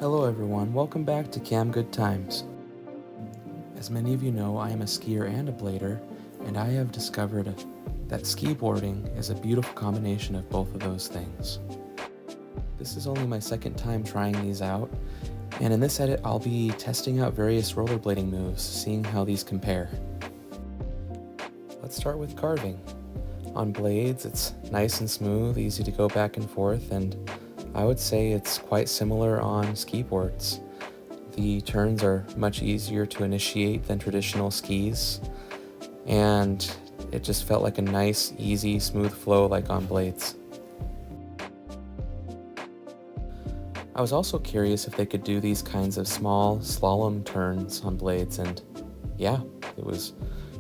Hello everyone, welcome back to Cam Good Times. As many of you know, I am a skier and a blader, and I have discovered that skiboarding is a beautiful combination of both of those things. This is only my second time trying these out, and in this edit I'll be testing out various rollerblading moves, seeing how these compare. Let's start with carving. On blades, it's nice and smooth, easy to go back and forth, and I would say it's quite similar on skiboards. The turns are much easier to initiate than traditional skis, and it just felt like a nice, easy, smooth flow like on blades. I was also curious if they could do these kinds of small slalom turns on blades, and yeah, it was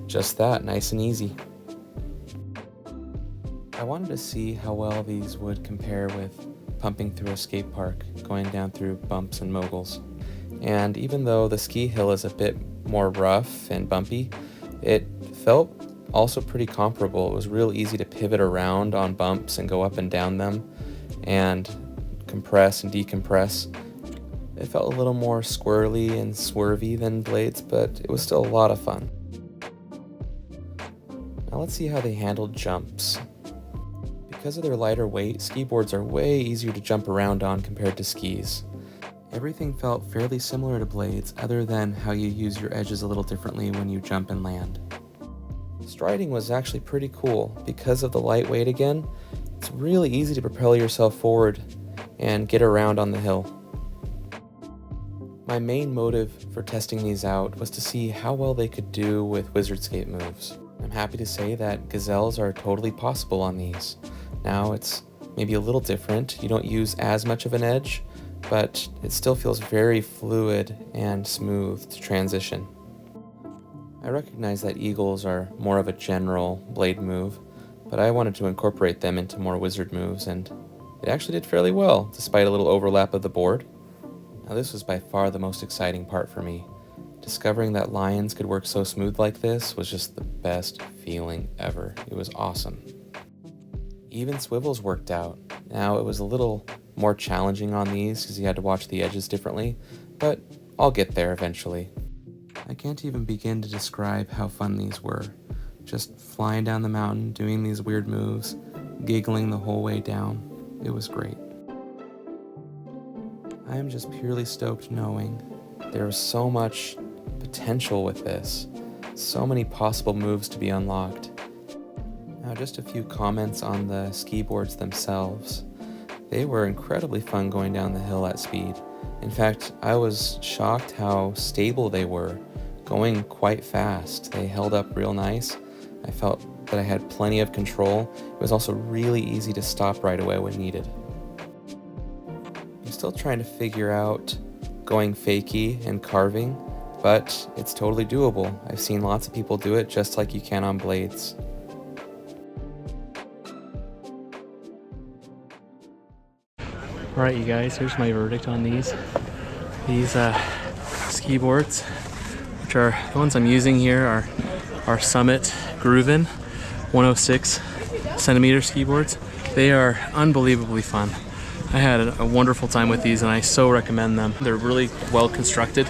just that, nice and easy. I wanted to see how well these would compare with pumping through a skate park, going down through bumps and moguls. And even though the ski hill is a bit more rough and bumpy, it felt also pretty comparable. It was real easy to pivot around on bumps and go up and down them and compress and decompress. It felt a little more squirrely and swervy than blades, but it was still a lot of fun. Now let's see how they handled jumps. Because of their lighter weight, skiboards are way easier to jump around on compared to skis. Everything felt fairly similar to blades, other than how you use your edges a little differently when you jump and land. Striding was actually pretty cool. Because of the light weight again, it's really easy to propel yourself forward and get around on the hill. My main motive for testing these out was to see how well they could do with wizard skate moves. I'm happy to say that Gazelles are totally possible on these. Now it's maybe a little different. You don't use as much of an edge, but it still feels very fluid and smooth to transition. I recognize that eagles are more of a general blade move, but I wanted to incorporate them into more wizard moves, and it actually did fairly well, despite a little overlap of the board. Now this was by far the most exciting part for me. Discovering that lions could work so smooth like this was just the best feeling ever. It was awesome. Even Swivels worked out. Now it was a little more challenging on these because you had to watch the edges differently, but I'll get there eventually. I can't even begin to describe how fun these were. Just flying down the mountain, doing these weird moves, giggling the whole way down. It was great. I am just purely stoked knowing there is so much potential with this. So many possible moves to be unlocked. Now just a few comments on the skiboards themselves. They were incredibly fun going down the hill at speed. In fact, I was shocked how stable they were, going quite fast. They held up real nice. I felt that I had plenty of control. It was also really easy to stop right away when needed. I'm still trying to figure out going fakie and carving, but it's totally doable. I've seen lots of people do it just like you can on blades. Alright you guys, here's my verdict on these. These skiboards, which are the ones I'm using here, are Summit Grooven 106 centimeter skiboards. They are unbelievably fun. I had a wonderful time with these and I so recommend them. They're really well constructed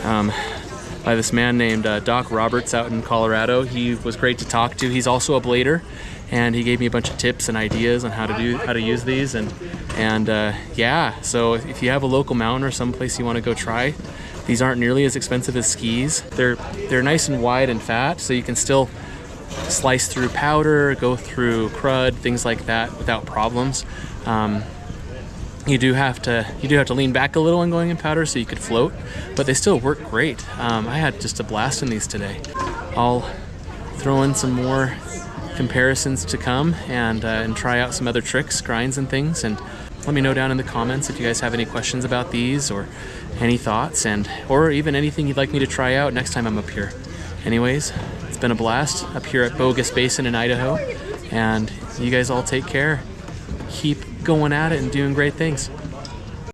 by this man named Doc Roberts out in Colorado. He was great to talk to. He's also a blader, and he gave me a bunch of tips and ideas on how to use these, and yeah, so if you have a local mountain or someplace you want to go try, these aren't nearly as expensive as skis. They're nice and wide and fat, so you can still slice through powder, go through crud, things like that without problems. You do have to lean back a little when going in powder so you could float, but they still work great. I had just a blast in these today. I'll throw in some more comparisons to come and try out some other tricks, grinds and things, and let me know down in the comments if you guys have any questions about these or any thoughts, or even anything you'd like me to try out next time I'm up here. Anyways, it's been a blast up here at Bogus Basin in Idaho, and you guys all take care. Keep going at it and doing great things.